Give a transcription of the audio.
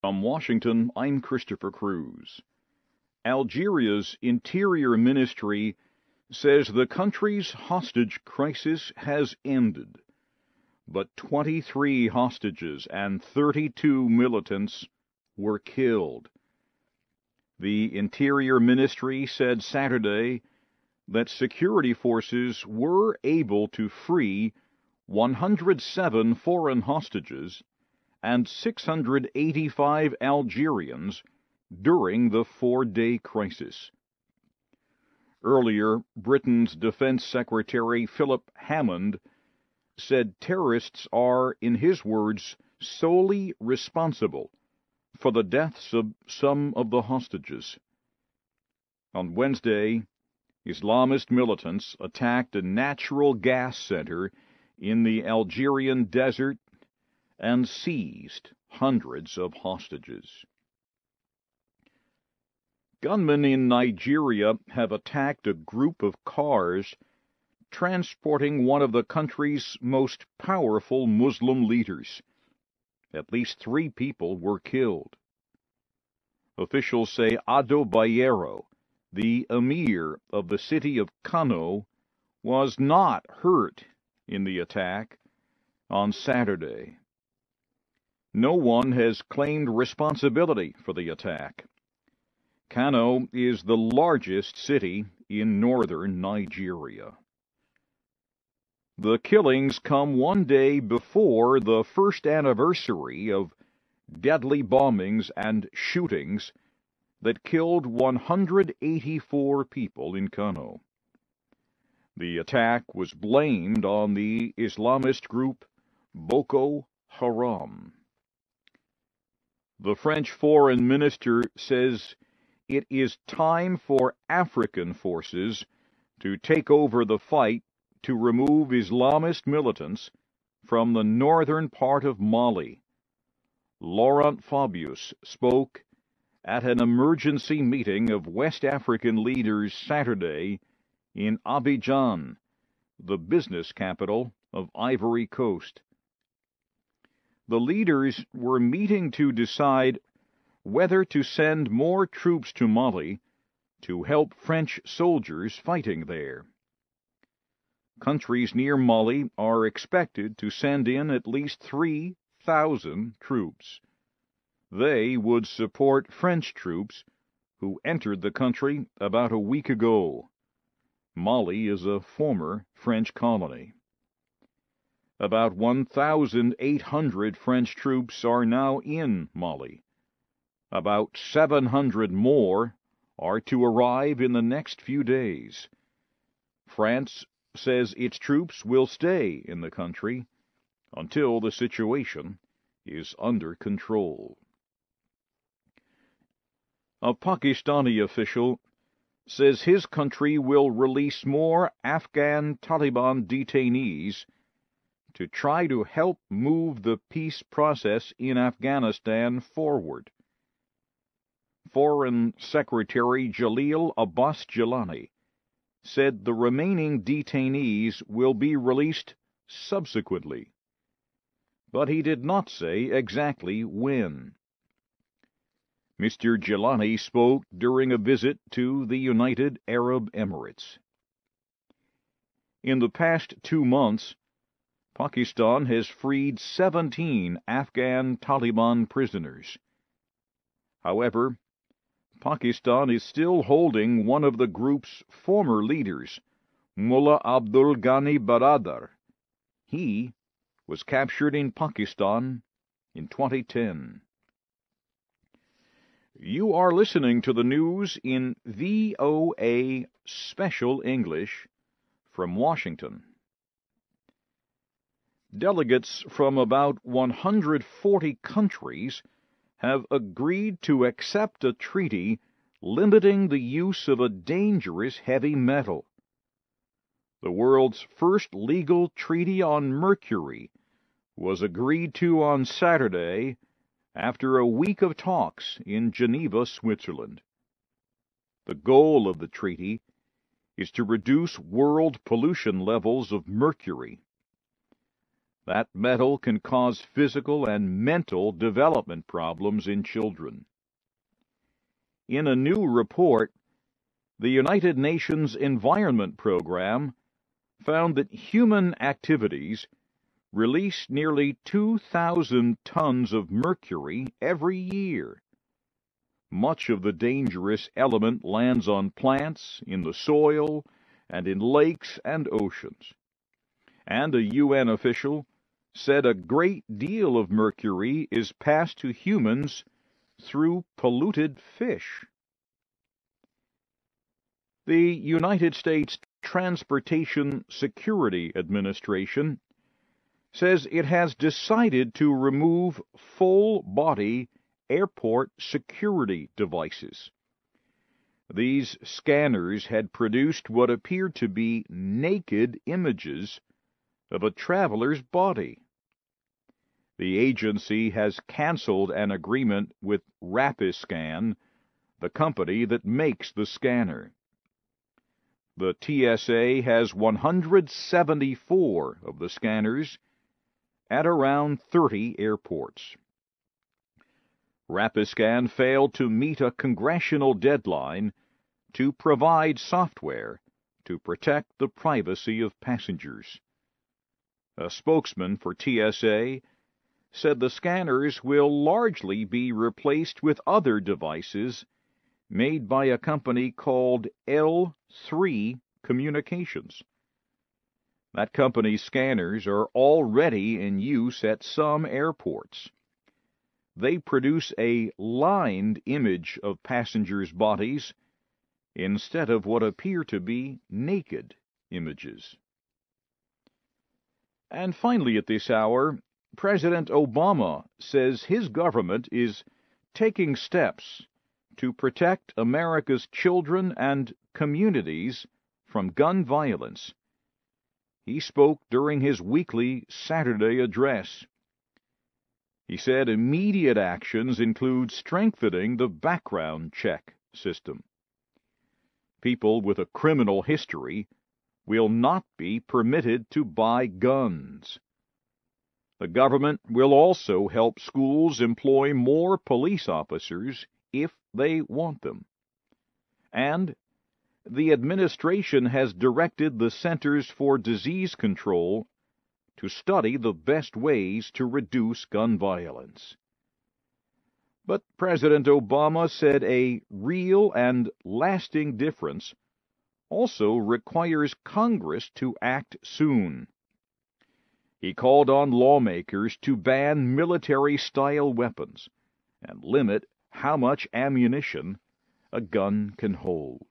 From Washington, I'm Christopher Cruz. Algeria's Interior Ministry says the country's hostage crisis has ended, but 23 hostages and 32 militants were killed. The Interior Ministry said Saturday that security forces were able to free 107 foreign hostages and 685 Algerians during the 4-day crisis. Earlier, Britain's Defense Secretary Philip Hammond said terrorists are, in his words, solely responsible for the deaths of some of the hostages. On Wednesday, Islamist militants attacked a natural gas center in the Algerian desert and seized hundreds of hostages. Gunmen in Nigeria have attacked a group of cars transporting one of the country's most powerful Muslim leaders. At least 3 people were killed. Officials say Ado Bayero, the emir of the city of Kano, was not hurt in the attack on Saturday. No one has claimed responsibility for the attack. Kano is the largest city in northern Nigeria. The killings come one day before the first anniversary of deadly bombings and shootings that killed 184 people in Kano. The attack was blamed on the Islamist group Boko Haram. The French foreign minister says it is time for African forces to take over the fight to remove Islamist militants from the northern part of Mali. Laurent Fabius spoke at an emergency meeting of West African leaders Saturday in Abidjan, the business capital of Ivory Coast. The leaders were meeting to decide whether to send more troops to Mali to help French soldiers fighting there. Countries near Mali are expected to send in at least 3,000 troops. They would support French troops who entered the country about a week ago. Mali is a former French colony. About 1,800 French troops are now in Mali. About 700 more are to arrive in the next few days. France says its troops will stay in the country until the situation is under control. A Pakistani official says his country will release more Afghan Taliban detainees to try to help move the peace process in Afghanistan forward. Foreign Secretary Jalil Abbas Jilani said the remaining detainees will be released subsequently, but he did not say exactly when. Mr. Jilani spoke during a visit to the United Arab Emirates. In the past 2 months, Pakistan has freed 17 Afghan Taliban prisoners. However, Pakistan is still holding one of the group's former leaders, Mullah Abdul Ghani Baradar. He was captured in Pakistan in 2010. You are listening to the news in VOA Special English from Washington. Delegates from about 140 countries have agreed to accept a treaty limiting the use of a dangerous heavy metal. The world's first legal treaty on mercury was agreed to on Saturday after a week of talks in Geneva, Switzerland. The goal of the treaty is to reduce world pollution levels of mercury. That metal can cause physical and mental development problems in children. In a new report, the United Nations Environment Program found that human activities release nearly 2,000 tons of mercury every year. Much of the dangerous element lands on plants, in the soil, and in lakes and oceans. And a UN official said a great deal of mercury is passed to humans through polluted fish. The United States Transportation Security Administration says it has decided to remove full-body airport security devices. These scanners had produced what appeared to be naked images of a traveler's body. The agency has canceled an agreement with Rapiscan, the company that makes the scanner. The TSA has 174 of the scanners at around 30 airports. Rapiscan failed to meet a congressional deadline to provide software to protect the privacy of passengers. A spokesman for TSA said the scanners will largely be replaced with other devices made by a company called L3 Communications. That company's scanners are already in use at some airports. They produce a lined image of passengers' bodies instead of what appear to be naked images. And finally at this hour, President Obama says his government is taking steps to protect America's children and communities from gun violence. He spoke during his weekly Saturday address. He said immediate actions include strengthening the background check system. People with a criminal history will not be permitted to buy guns. The government will also help schools employ more police officers if they want them. And the administration has directed the Centers for Disease Control to study the best ways to reduce gun violence. But President Obama said a real and lasting difference also requires Congress to act soon. He called on lawmakers to ban military-style weapons and limit how much ammunition a gun can hold.